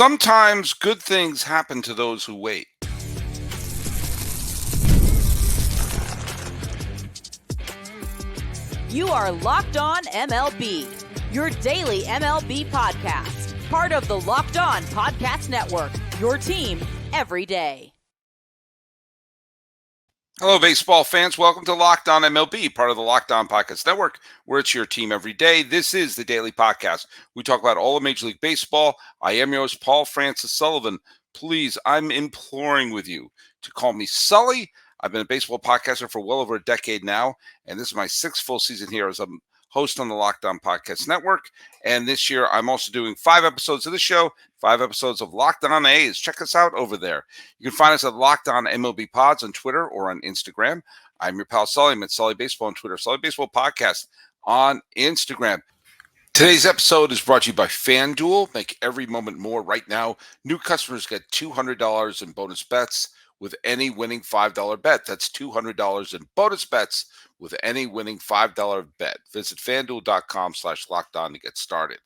Sometimes good things happen to those who wait. You are Locked On MLB, your daily MLB podcast. Part of the Locked On Podcast Network, your team every day. Hello, baseball fans. Welcome to Locked On MLB, part of the Locked On Podcast Network, where it's your team every day. This is the daily podcast. We talk about all of Major League Baseball. I am your host, Paul Francis Sullivan. Please, I'm imploring with you to call me Sully. I've been a baseball podcaster for well over a decade now, and this is my sixth full season here as a host on the Locked On Podcast Network. And this year, I'm also doing 5 episodes of the show, 5 episodes of Locked On A's. Check us out over there. You can find us at Locked On MLB Pods on Twitter or on Instagram. I'm your pal Sully. I'm at Sully Baseball on Twitter, Sully Baseball Podcast on Instagram. Today's episode is brought to you by FanDuel. Make every moment more. Right now, new customers get $200 in bonus bets with any winning $5 bet. That's $200 in bonus bets with any winning $5 bet. Visit FanDuel.com/lockedon to get started.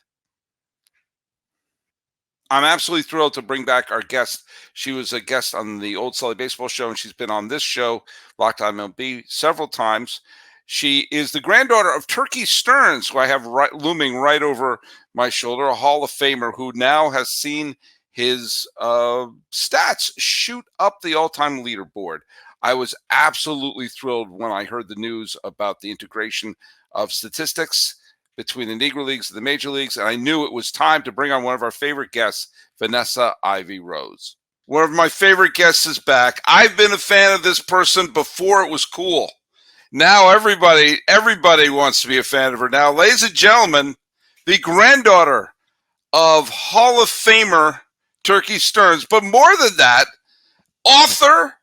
I'm absolutely thrilled to bring back our guest. She was a guest on the Old Sully Baseball Show, and she's been on this show, Locked On MLB, several times. She is the granddaughter of Turkey Stearnes, who I have looming right over my shoulder, a Hall of Famer who now has seen his stats shoot up the all-time leaderboard. I was absolutely thrilled when I heard the news about the integration of statistics between the Negro Leagues and the Major Leagues, and I knew it was time to bring on one of our favorite guests, Vanessa Ivy Rose. One of my favorite guests is back. I've been a fan of this person before it was cool. Now everybody wants to be a fan of her now. Ladies and gentlemen, the granddaughter of Hall of Famer Turkey Stearnes, but more than that, author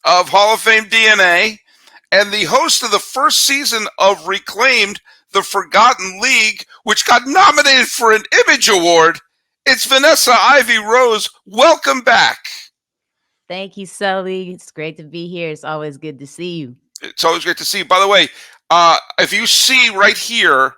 of Hall of Fame DNA and the host of the first season of Reclaimed, The Forgotten League, which got nominated for an Image Award. It's Vanessa Ivy Rose. Welcome back. Thank you, Sully. It's great to be here. It's always good to see you. It's always great to see you. By the way, if you see right here,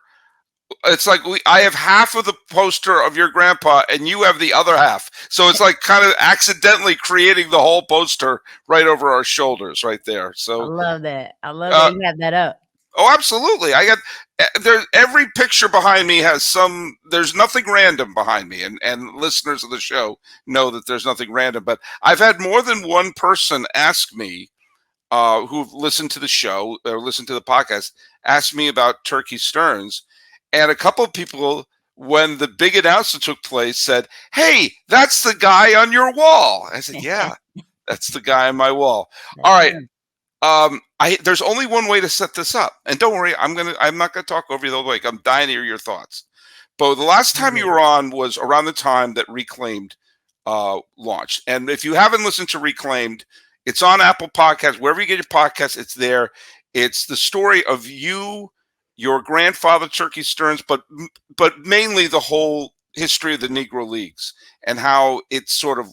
it's like I have half of the poster of your grandpa and you have the other half. So it's like kind of accidentally creating the whole poster right over our shoulders right there. So I love that. I love that you have that up. Oh, absolutely. Every picture behind me has there's nothing random behind me. And listeners of the show know that there's nothing random. But I've had more than one person ask me who've listened to the show or listened to the podcast, ask me about Turkey Stearnes. And a couple of people, when the big announcement took place, said, "Hey, that's the guy on your wall." I said, "Yeah, that's the guy on my wall." All right. There's only one way to set this up. And don't worry, I'm not gonna talk over you the whole way. I'm dying to hear your thoughts. But the last time you were on was around the time that Reclaimed launched. And if you haven't listened to Reclaimed, it's on Apple Podcasts. Wherever you get your podcasts, it's there. It's the story of you, your grandfather, Turkey Stearnes, but mainly the whole history of the Negro Leagues and how it sort of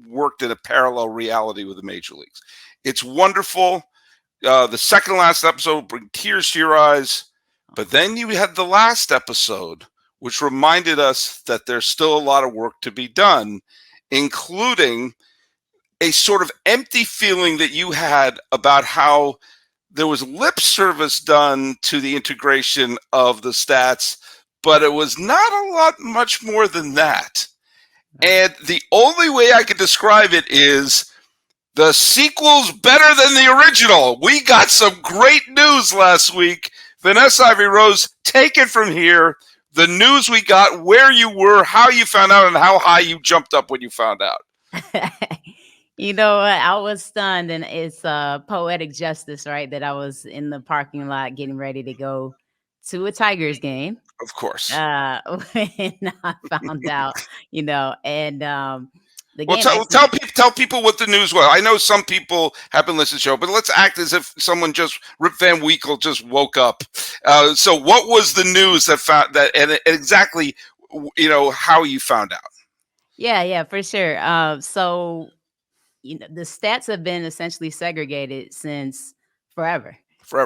worked in a parallel reality with the Major Leagues. It's wonderful. The second to last episode will bring tears to your eyes. But then you had the last episode, which reminded us that there's still a lot of work to be done, including a sort of empty feeling that you had about how there was lip service done to the integration of the stats, but it was not much more than that. And the only way I could describe it is the sequel's better than the original. We got some great news last week. Vanessa Ivy Rose, take it from here. The news we got, where you were, how you found out, and how high you jumped up when you found out. You know what? I was stunned, and it's poetic justice, right? That I was in the parking lot getting ready to go to a Tigers game. Of course. When I found out, and the well, game. Tell people what the news was. I know some people have been listening to the show, but let's act as if someone just Rip Van Winkle just woke up. So, what was the news that found that, and exactly, how you found out? Yeah, for sure. So, the stats have been essentially segregated since forever.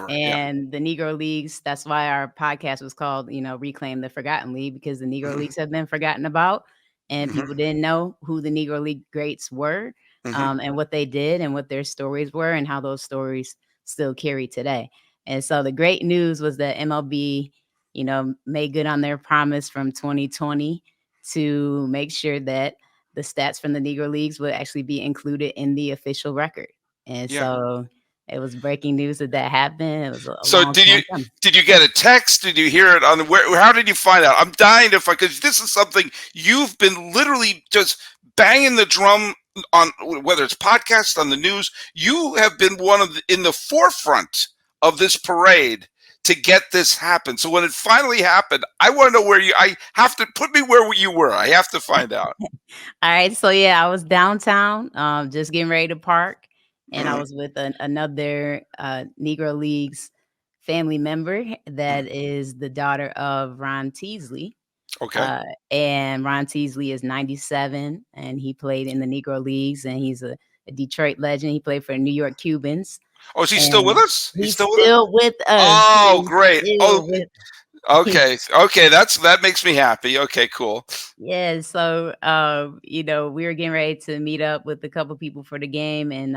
And the Negro Leagues, that's why our podcast was called, Reclaim the Forgotten League, because the Negro Leagues have been forgotten about. and people didn't know who the Negro League greats were, and what they did and what their stories were and how those stories still carry today. And so the great news was that MLB, made good on their promise from 2020 to make sure that the stats from the Negro Leagues would actually be included in the official record. And so it was breaking news that happened. It was a long time coming. Did you get a text? Did you hear it on the how did you find out? I'm dying to find, because this is something you've been literally just banging the drum on, whether it's podcasts, on the news. You have been in the forefront of this parade to get this happen. So when it finally happened, I want to know I have to put me where you were. I have to find out. All right. So I was downtown, just getting ready to park. And I was with another Negro Leagues family member that is the daughter of Ron Teasley. Okay. And Ron Teasley is 97, and he played in the Negro Leagues, and he's a Detroit legend. He played for New York Cubans. Oh, is he still with us? He's still with us. Oh, great. Okay. Okay. That makes me happy. Okay, cool. Yeah. So, we were getting ready to meet up with a couple people for the game and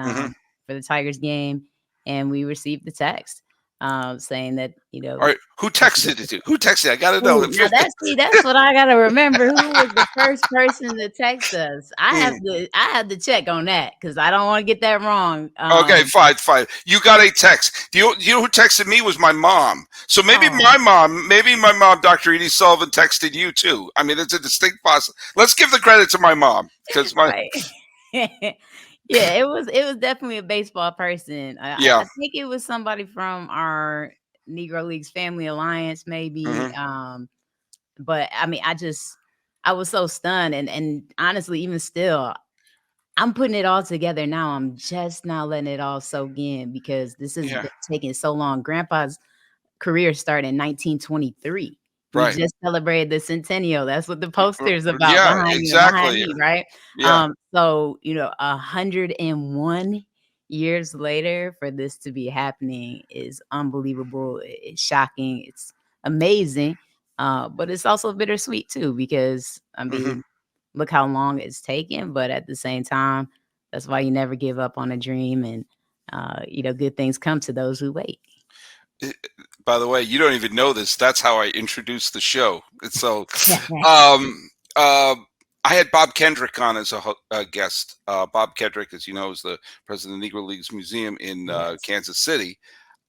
for the Tigers game. And we received the text saying that, All right. Who texted it to? Who texted? I got to know. That's what I got to remember. Who was the first person to text us? I have to check on that because I don't want to get that wrong. Okay, fine. You got a text. You know who texted me was my mom. So maybe my mom, Dr. Edie Sullivan, texted you too. I mean, it's a distinct possibility. Let's give the credit to my mom because my. Yeah, it was definitely a baseball person. I think it was somebody from our Negro Leagues Family Alliance, maybe. But I mean, I was so stunned, and honestly, even still, I'm putting it all together now. I'm just not letting it all soak in because this has been taking so long. Grandpa's career started in 1923. We just celebrated the centennial. That's what the poster's about. Yeah, exactly. Me, right? Yeah. So 101 years later, for this to be happening is unbelievable. It's shocking. It's amazing. But it's also bittersweet too, because I mean, look how long it's taken. But at the same time, that's why you never give up on a dream, and good things come to those who wait. By the way, you don't even know this. That's how I introduced the show. So, I had Bob Kendrick on as a guest. Bob Kendrick, as you know, is the president of the Negro Leagues Museum in Kansas City,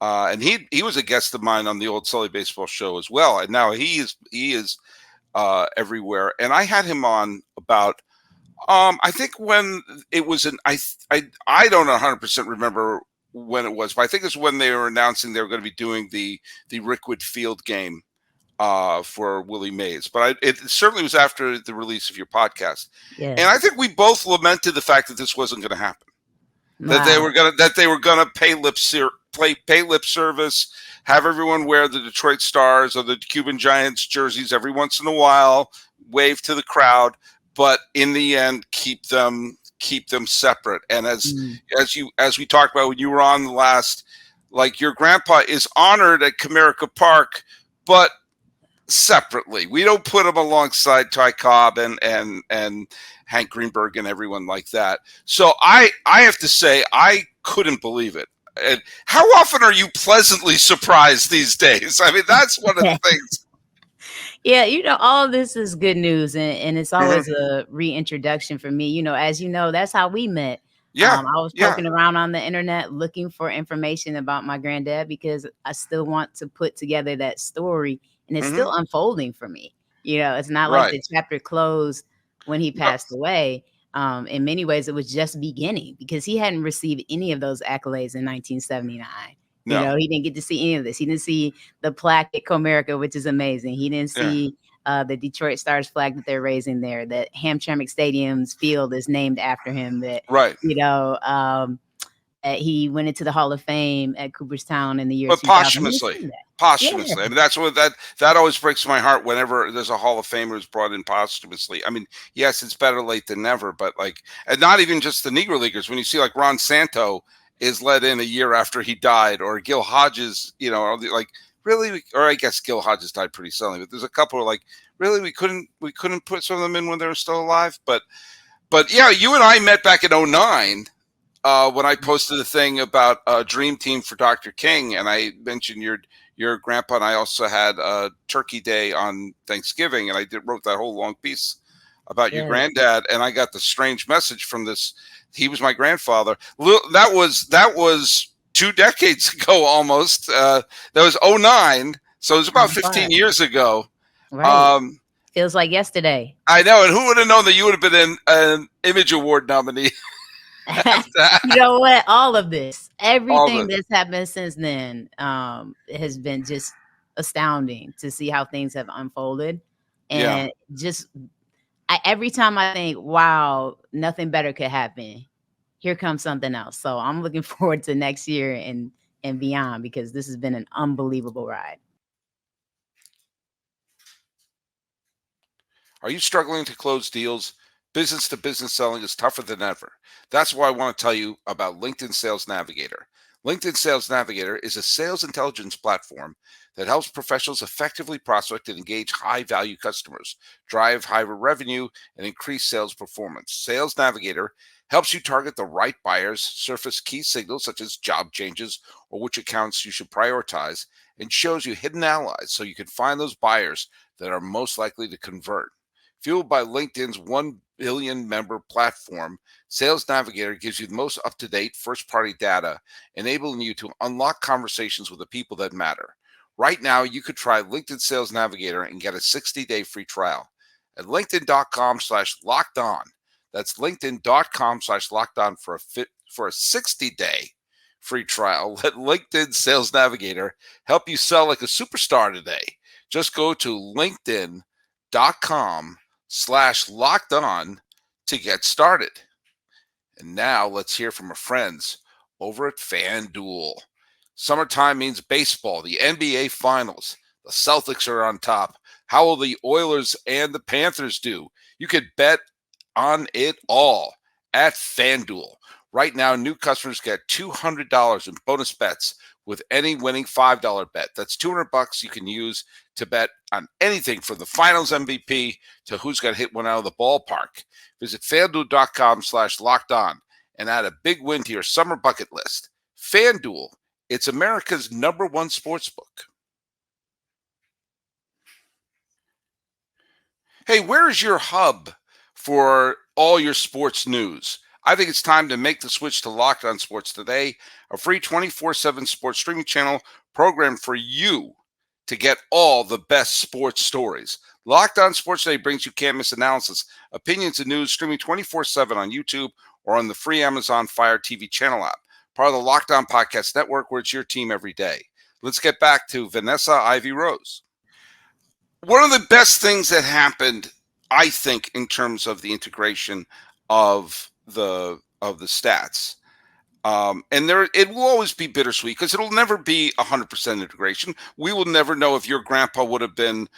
and he was a guest of mine on the old Sully Baseball show as well. And now he is everywhere. And I had him on about I think when it was I don't 100% remember when it was, but I think it's when they were announcing they were going to be doing the Rickwood Field game for Willie Mays. But it certainly was after the release of your podcast. Yeah. And I think we both lamented the fact that this wasn't going to happen. Wow. That they were gonna pay lip service, have everyone wear the Detroit Stars or the Cuban Giants jerseys every once in a while, wave to the crowd, but in the end keep them separate. And as we talked about when you were on the last, like, your grandpa is honored at Comerica Park, but separately. We don't put him alongside Ty Cobb and Hank Greenberg and everyone like that. So I have to say, I couldn't believe it. And how often are you pleasantly surprised these days? I mean, that's one of the things. Yeah, all of this is good news, and it's always a reintroduction for me. As you know, that's how we met. Yeah, I was poking around on the internet looking for information about my granddad because I still want to put together that story, and it's still unfolding for me. It's not like the chapter closed when he passed away. In many ways, it was just beginning because he hadn't received any of those accolades in 1979. No. He didn't get to see any of this. He didn't see the plaque at Comerica, which is amazing. He didn't see the Detroit Stars flag that they're raising there. That Hamtramck Stadium's field is named after him. That he went into the Hall of Fame at Cooperstown in the year 2000. Posthumously. Yeah. I mean, that's what that always breaks my heart whenever there's a Hall of Famer who's brought in posthumously. I mean, yes, it's better late than never, but and not even just the Negro Leaguers. When you see like Ron Santo is let in a year after he died, or Gil Hodges, really, or I guess Gil Hodges died pretty suddenly, but there's a couple of really we couldn't put some of them in when they were still alive. But yeah, you and I met back in 09 when I posted a thing about a dream team for Dr. King, and I mentioned your grandpa, and I also had a Turkey Day on Thanksgiving, and I wrote that whole long piece about your granddad, and I got the strange message from this. He was my grandfather. That was 2 decades ago almost. That was 09, so it was about 15 years ago. Right. Feels like yesterday. I know, and who would have known that you would have been an Image Award nominee? You know what? All of this, everything that's happened since then, has been just astounding to see how things have unfolded, and just every time I think, wow, nothing better could happen, here comes something else. So I'm looking forward to next year and beyond, because this has been an unbelievable ride. Are you struggling to close deals? Business to business selling is tougher than ever. That's why I want to tell you about LinkedIn Sales Navigator. LinkedIn Sales Navigator is a sales intelligence platform that helps professionals effectively prospect and engage high-value customers, drive higher revenue, and increase sales performance. Sales Navigator helps you target the right buyers, surface key signals such as job changes or which accounts you should prioritize, and shows you hidden allies so you can find those buyers that are most likely to convert. Fueled by LinkedIn's 1 billion member platform, Sales Navigator gives you the most up-to-date first-party data, enabling you to unlock conversations with the people that matter. Right now, you could try LinkedIn Sales Navigator and get a 60-day free trial at linkedin.com/lockedon. That's linkedin.com/lockedon for a 60-day free trial. Let LinkedIn Sales Navigator help you sell like a superstar today. Just go to linkedin.com/lockedon to get started. And now let's hear from our friends over at FanDuel. Summertime means baseball, the NBA Finals. The Celtics are on top. How will the Oilers and the Panthers do? You could bet on it all at FanDuel. Right now, new customers get $200 in bonus bets with any winning $5 bet. That's $200 you can use to bet on anything from the Finals MVP to who's going to hit one out of the ballpark. Visit FanDuel.com/lockedon and add a big win to your summer bucket list. FanDuel, it's America's #1 sportsbook. Hey, where is your hub for all your sports news? I think it's time to make the switch to Locked On Sports Today, a free 24/7 sports streaming channel programmed for you to get all the best sports stories. Locked On Sports Today brings you can't-miss analysis, opinions, and news streaming 24/7 on YouTube or on the free Amazon Fire TV channel app, part of the Locked On Podcast Network, where it's your team every day. Let's get back to Vanessa Ivy Rose. One of the best things that happened, I think, in terms of the integration of the stats, and it will always be bittersweet because it'll never be 100% integration. We will never know if your grandpa would have been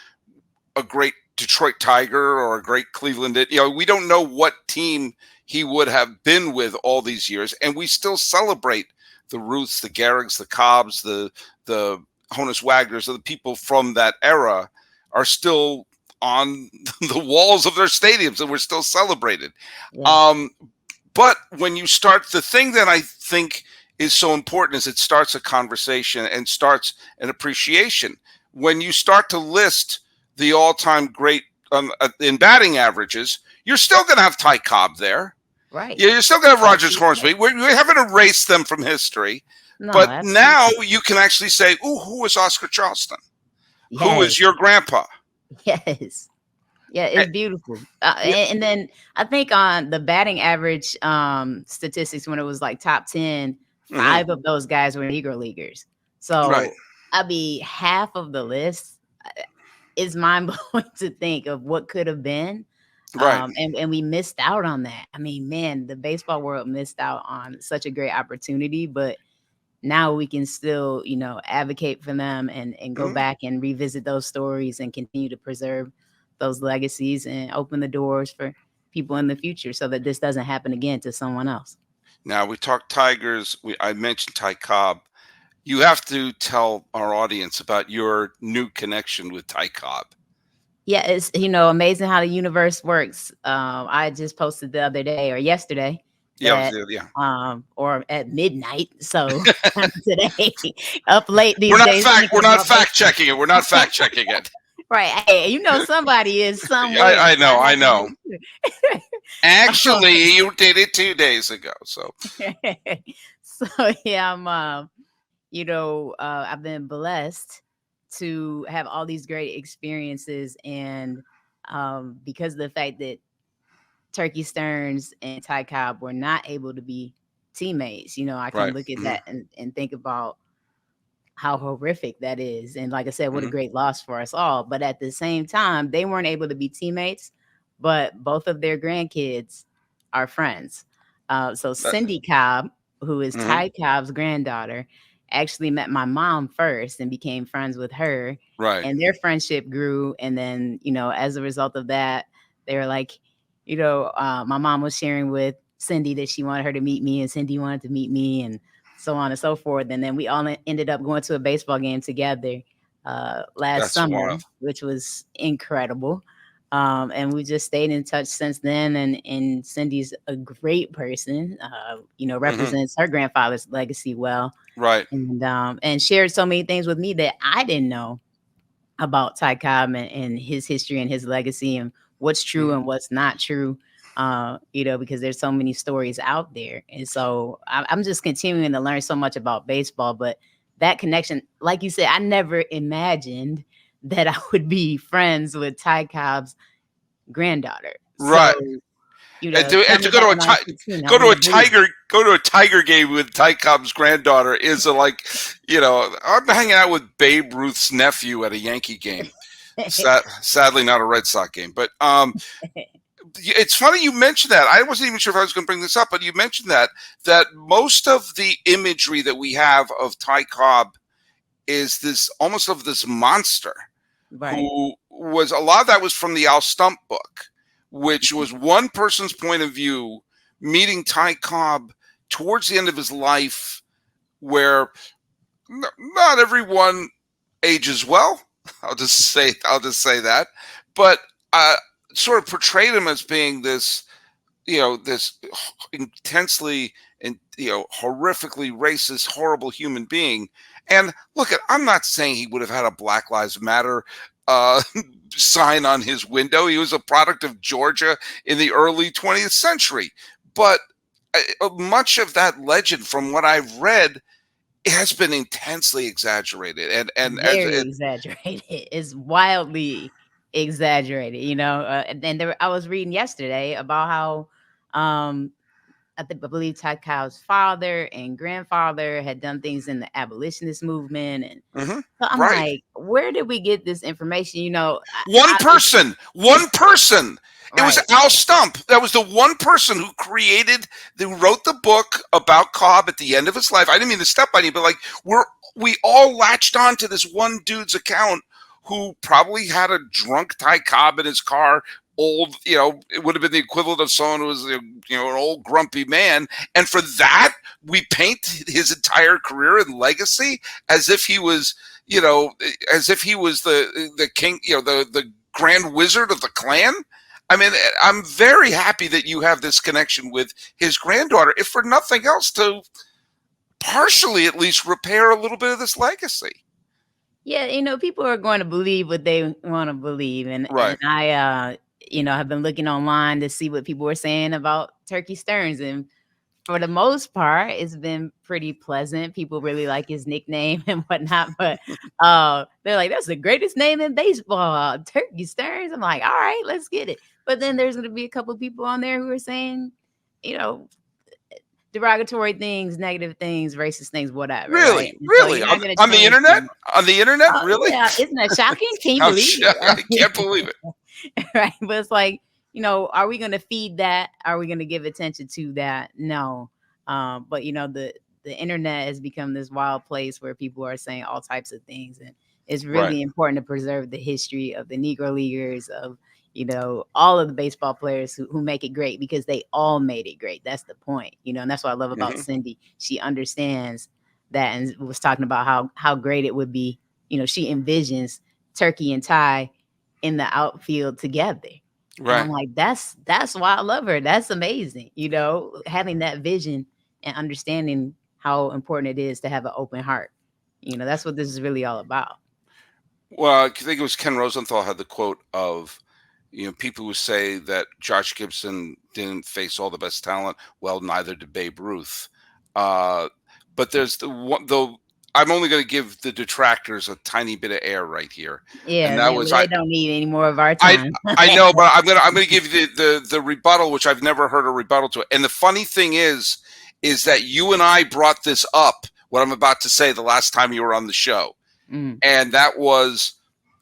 a great Detroit Tiger or a great Cleveland. We don't know what team he would have been with all these years, and we still celebrate the Ruths, the Gehrigs, the Cobbs, the Honus Wagners, the people from that era are still on the walls of their stadiums, and we're still celebrated. Yeah. But when you start, the thing that I think is so important is it starts a conversation and starts an appreciation. When you start to list the all-time great in batting averages, you're still going to have Ty Cobb there. Right. Yeah, you're still going to have Rogers Hornsby. We haven't erased them from history. No, but now you can actually say, ooh, who was Oscar Charleston? Yes. Who is your grandpa? Yes. Yeah, it's beautiful. And then I think on the batting average statistics, when it was like top 10, 5 of those guys were Negro Leaguers. So, right. I mean, half of the list is mind-blowing to think of what could have been. Right. And we missed out on that. I mean, man, the baseball world missed out on such a great opportunity, but now we can still, advocate for them and go back and revisit those stories and continue to preserve those legacies and open the doors for people in the future so that this doesn't happen again to someone else. Now, we talked Tigers. I mentioned Ty Cobb. You have to tell our audience about your new connection with Ty Cobb. Yeah, it's amazing how the universe works. I just posted the other day or yesterday that or at midnight. So today, up late these days. We're not fact checking it. We're not fact checking it. Right. Hey, somebody is somewhere. I know. Actually, you did it 2 days ago. So yeah, I'm I've been blessed to have all these great experiences, and because of the fact that Turkey Stearnes and Ty Cobb were not able to be teammates, I can look at that and think about how horrific that is. And like I said, what a great loss for us all. But at the same time, they weren't able to be teammates, but both of their grandkids are friends. So Cindy Cobb, who is Ty Cobb's granddaughter, actually met my mom first and became friends with her. Right. And their friendship grew. And then, as a result of that, they were like, my mom was sharing with Cindy that she wanted her to meet me, and Cindy wanted to meet me, and so on and so forth. And then we all ended up going to a baseball game together last summer, which was incredible. And we just stayed in touch since then. And Cindy's a great person, represents her grandfather's legacy well. Right. And shared so many things with me that I didn't know about Ty Cobb and his history and his legacy and what's true and what's not true. Because there's so many stories out there. And so I'm just continuing to learn so much about baseball. But that connection, like you said, I never imagined that I would be friends with Ty Cobb's granddaughter. Right. So, and to go to a Tiger game with Ty Cobb's granddaughter is I'm hanging out with Babe Ruth's nephew at a Yankee game. Sadly, not a Red Sox game, but it's funny you mentioned that. I wasn't even sure if I was going to bring this up, but you mentioned that most of the imagery that we have of Ty Cobb is this almost of this monster, right, who was a lot of that was from the Al Stump book, which was one person's point of view meeting Ty Cobb towards the end of his life, where not everyone ages well. I'll just say that, but sort of portrayed him as being this, this intensely and horrifically racist, horrible human being. And look, I'm not saying he would have had a Black Lives Matter sign on his window. He was a product of Georgia in the early 20th century, but much of that legend, from what I've read, it has been intensely exaggerated and exaggerated. It's wildly exaggerated, and I was reading yesterday about how I believe Ty Cobb's father and grandfather had done things in the abolitionist movement, and so I'm like, where did we get this information? One person. It was Al Stump. That was the one person who wrote the book about Cobb at the end of his life. I didn't mean to step on you, but we all latched on to this one dude's account who probably had a drunk Ty Cobb in his car. Old, it would have been the equivalent of someone who was, an old grumpy man. And for that, we paint his entire career and legacy as if he was, the king, the grand wizard of the Klan. I mean, I'm very happy that you have this connection with his granddaughter, if for nothing else, to partially at least repair a little bit of this legacy. Yeah, people are going to believe what they want to believe. And I, have been looking online to see what people were saying about Turkey Stearnes. And for the most part, it's been pretty pleasant. People really like his nickname and whatnot. But they're like, that's the greatest name in baseball, Turkey Stearnes. I'm like, all right, let's get it. But then there's going to be a couple of people on there who are saying, derogatory things, negative things, racist things, whatever. Really? Right? Really? So on the internet? On the internet? Really? Yeah, isn't that shocking? Can you believe it? I can't believe it. Right. But it's like, are we going to feed that? Are we going to give attention to that? No. But the internet has become this wild place where people are saying all types of things. And it's really important to preserve the history of the Negro Leaguers, of all of the baseball players who make it great, because they all made it great. That's the point, and that's what I love about Cindy. She understands that and was talking about how great it would be. She envisions Turkey and Ty in the outfield together. And Right. I'm like, that's why I love her. That's amazing. You know, having that vision and understanding how important it is to have an open heart. You know, that's what this is really all about. Well, I think it was Ken Rosenthal had the quote of, people who say that Josh Gibson didn't face all the best talent. Well, neither did Babe Ruth. But there's the one, though. I'm only going to give the detractors a tiny bit of air right here, Yeah, and that was they don't need any more of our I time. I know, but I'm gonna give you the rebuttal, which I've never heard a rebuttal to it. And the funny thing is that you and I brought this up, what I'm about to say, the last time you were on the show. And that was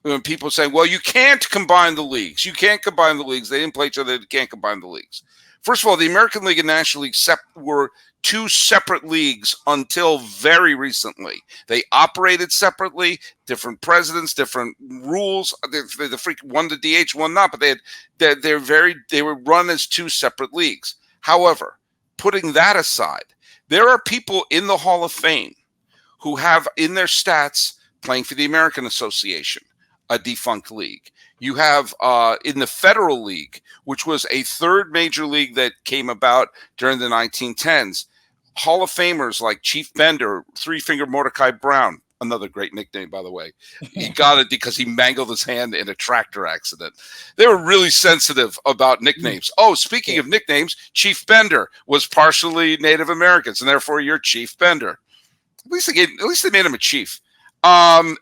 when people say, well, you can't combine the leagues. You can't combine the leagues. They didn't play each other. They can't combine the leagues. First of all, the American League and National League were two separate leagues until very recently. They operated separately, different presidents, different rules. The freak one to DH, one not, but they were run as two separate leagues. However, putting that aside, there are people in the Hall of Fame who have in their stats playing for the American Association, a defunct league. You have in the Federal League, which was a third major league that came about during the 1910s, Hall of Famers like Chief Bender, Three Finger Mordecai Brown, another great nickname, by the way. He got it because he mangled his hand in a tractor accident. They were really sensitive about nicknames. Oh, speaking of nicknames, Chief Bender was partially Native Americans, and therefore you're Chief Bender. At least they made him a chief.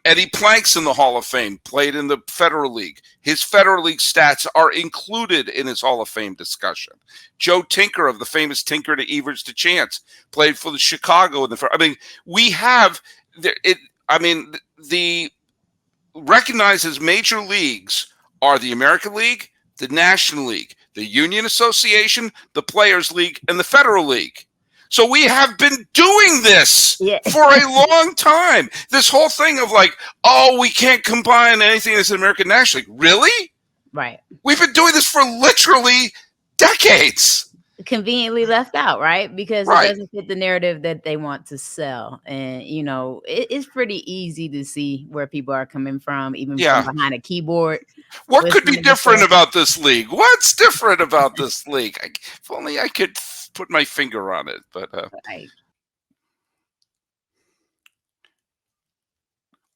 Eddie Plank's in the Hall of Fame, played in the Federal League. His Federal League stats are included in his Hall of Fame discussion. Joe Tinker, of the famous Tinker to Evers to Chance, played for the Chicago. We have the recognized as major leagues are the American League, the National League, the Union Association, the Players League, and the Federal League. So we have been doing this for a long time. This whole thing of like, oh, we can't combine anything as an American National League. Really? Right. We've been doing this for literally decades. Conveniently left out, right? Because it doesn't fit the narrative that they want to sell. And, it's pretty easy to see where people are coming from, even from behind a keyboard. What could be different about this league? What's different about this league? If only I could put my finger on it, but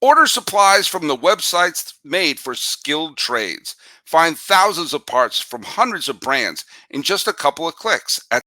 order supplies from the websites made for skilled trades. Find thousands of parts from hundreds of brands in just a couple of clicks at